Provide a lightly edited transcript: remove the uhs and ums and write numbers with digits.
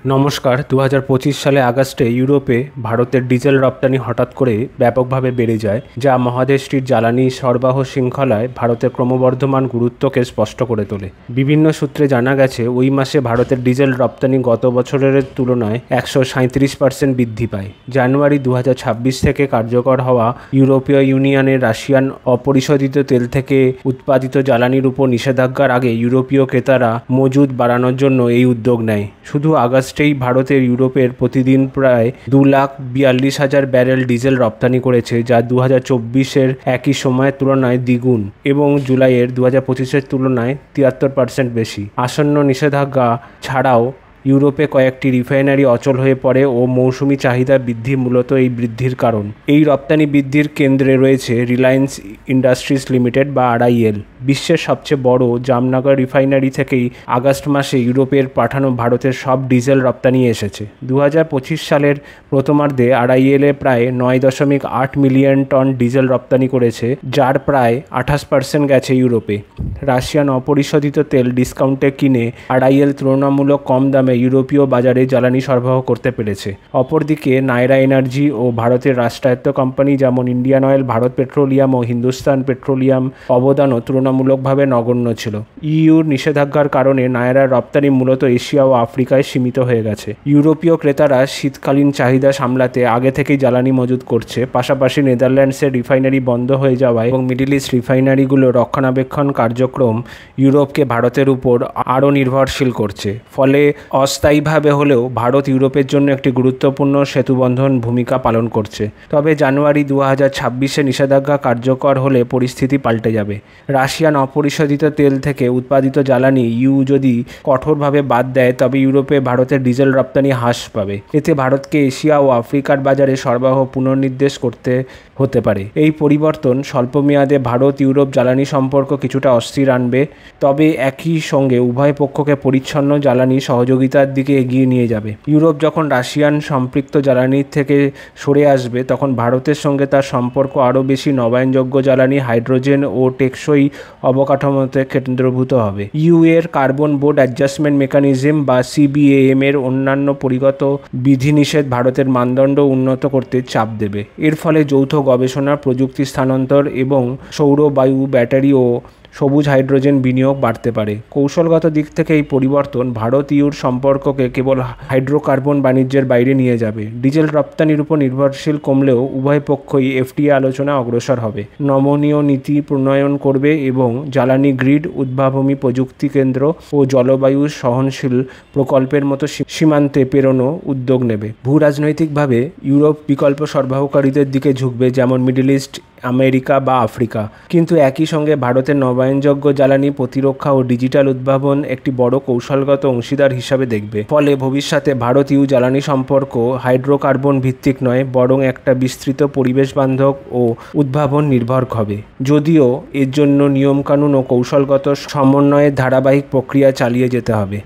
নমস্কার। ২০২৫ সালে আগস্টে ইউরোপে ভারতের ডিজেল রপ্তানি হঠাৎ করে ব্যাপকভাবে বেড়ে যায়, যা মহাদেশটির জ্বালানি সরবরাহ শৃঙ্খলায় ভারতের ক্রমবর্ধমান গুরুত্বকে স্পষ্ট করে তোলে। বিভিন্ন সূত্রে জানা গেছে, ওই মাসে ভারতের ডিজেল রপ্তানি গত বছরের তুলনায় ১৩৭% বৃদ্ধি পায়। জানুয়ারি ২০২৬ থেকে কার্যকর হওয়া ইউরোপীয় ইউনিয়নের রাশিয়ান অপরিশোধিত তেল থেকে উৎপাদিত জ্বালানির উপর নিষেধাজ্ঞার আগে ইউরোপীয় ক্রেতারা মজুদ বাড়ানোর জন্য এই উদ্যোগ নেয়। শুধু আগস্টেই ভারতের ইউরোপের প্রতিদিন প্রায় ২,৪২,০০০ ব্যারেল ডিজেল রপ্তানি করেছে, যা ২০২৪-এর একই সময়ের তুলনায় দ্বিগুণ এবং জুলাইয়ের ২০২৫-এর তুলনায় ৭৩% বেশি। আসন্ন নিষেধাজ্ঞা ছাড়াও ইউরোপে কয়েকটি রিফাইনারি অচল হয়ে পড়ে ও মৌসুমি চাহিদা বৃদ্ধি মূলত এই বৃদ্ধির কারণ। এই রপ্তানি বৃদ্ধির কেন্দ্রে রয়েছে রিলায়েন্স ইন্ডাস্ট্রিজ লিমিটেড বা RIL। বিশ্বের সবচেয়ে বড় জামনগর রিফাইনারি থেকেই আগস্ট মাসে ইউরোপের পাঠানো ভারতের সব ডিজেল রপ্তানি এসেছে। ২০২৫ সালের প্রথমার্ধে RIL প্রায় ৯.৮ মিলিয়ন টন ডিজেল রপ্তানি করেছে, যার প্রায় ২৮% গেছে ইউরোপে। রাশিয়ান অপরিশোধিত তেল ডিসকাউন্টে কিনে RIL তুলনামূলক কম দামে ইউরোপীয় বাজারে জ্বালানি সরবরাহ করতে পেরেছে। অপরদিকে নায়রা এনার্জি ও ভারতের রাষ্ট্রায়ত্ত কোম্পানি যেমন ইন্ডিয়ান অয়েল, ভারত পেট্রোলিয়াম ও হিন্দুস্তান পেট্রোলিয়াম অবদানও তুলনামূলকভাবে নগণ্য ছিল। ইউর নিষেধাজ্ঞার কারণে নায়রার রপ্তানি মূলত এশিয়া ও আফ্রিকায় সীমিত হয়ে গেছে। ইউরোপীয় ক্রেতারা শীতকালীন চাহিদা সামলাতে আগে থেকেই জ্বালানি মজুত করছে। পাশাপাশি নেদারল্যান্ডসের রিফাইনারি বন্ধ হয়ে যাওয়ায় এবং মিডল ইস্ট রিফাইনারিগুলো রক্ষণাবেক্ষণ কার্যক্রম ইউরোপকে ভারতের উপর আরও নির্ভরশীল করছে। ফলে অস্থায়ীভাবে হলেও ভারত ইউরোপের জন্য একটি গুরুত্বপূর্ণ সেতুবন্ধন ভূমিকা পালন করছে। তবে জানুয়ারি ২০২৬-এ নিষেধাজ্ঞা কার্যকর হলে পরিস্থিতি পাল্টে যাবে। রাশিয়ান অপরিশোধিত তেল থেকে উৎপাদিত জ্বালানি যদি কঠোরভাবে বাদ দেয়, তবে ইউরোপে ভারতের ডিজেল রপ্তানি হ্রাস পাবে। এতে ভারতকে এশিয়া ও আফ্রিকার বাজারে সরবরাহ পুনর্নির্দেশ করতে হতে পারে। এই পরিবর্তন স্বল্পমেয়াদে ভারত ইউরোপ জ্বালানি সম্পর্ক কিছুটা অস্থির আনবে, তবে একই সঙ্গে উভয় পক্ষকে পরিচ্ছন্ন জ্বালানি সহযোগিতার দিকে এগিয়ে নিয়ে যাবে। ইউরোপ যখন রাশিয়ান সম্পৃক্ত জ্বালানির থেকে সরে আসবে, তখন ভারতের সঙ্গে তার সম্পর্ক আরও বেশি নবায়নযোগ্য জ্বালানি, হাইড্রোজেন ও টেকসই অবকাঠামোতে কেন্দ্রীভূত হবে। এর কার্বন বোর্ড অ্যাডজাস্টমেন্ট মেকানিজম বা CBAM এর অন্যান্য পরিগত বিধিনিষেধ ভারতের মানদণ্ড উন্নত করতে চাপ দেবে। এর ফলে যৌথ গবেষণা, প্রযুক্তি স্থানান্তর এবং সৌর, বায়ু, ব্যাটারি ও সবুজ হাইড্রোজেন বিনিয়োগ বাড়তে পারে। কৌশলগত দিক থেকে এই পরিবর্তন ভারত ইউর সম্পর্ককে কেবল হাইড্রোকার্বন বাণিজ্যের বাইরে নিয়ে যাবে। ডিজেল রপ্তানির উপর নির্ভরশীল কমলেও উভয় পক্ষই FTA আলোচনা অগ্রসর হবে, নমনীয় নীতি প্রণয়ন করবে এবং জ্বালানি গ্রিড, উদ্ভাবনী প্রযুক্তি কেন্দ্র ও জলবায়ু সহনশীল প্রকল্পের মতো সীমান্তে পেরোনো উদ্যোগ নেবে। ভূরাজনৈতিকভাবে ইউরোপ বিকল্প সরবরাহকারীদের দিকে ঝুঁকবে, যেমন মিডল ইস্ট, আমেরিকা বা আফ্রিকা। কিন্তু একই সঙ্গে ভারতের নবায়নযোগ্য জ্বালানি, প্রতিরক্ষা ও ডিজিটাল উদ্ভাবন একটি বড় কৌশলগত অংশীদার হিসাবে দেখবে। ফলে ভবিষ্যতে ভারত ইউ জ্বালানি সম্পর্ক হাইড্রোকার্বন ভিত্তিক নয়, বরং একটা বিস্তৃত পরিবেশ বান্ধব ও উদ্ভাবন নির্ভর হবে। যদিও এর জন্য নিয়মকানুন ও কৌশলগত সমন্বয়ের ধারাবাহিক প্রক্রিয়া চালিয়ে যেতে হবে।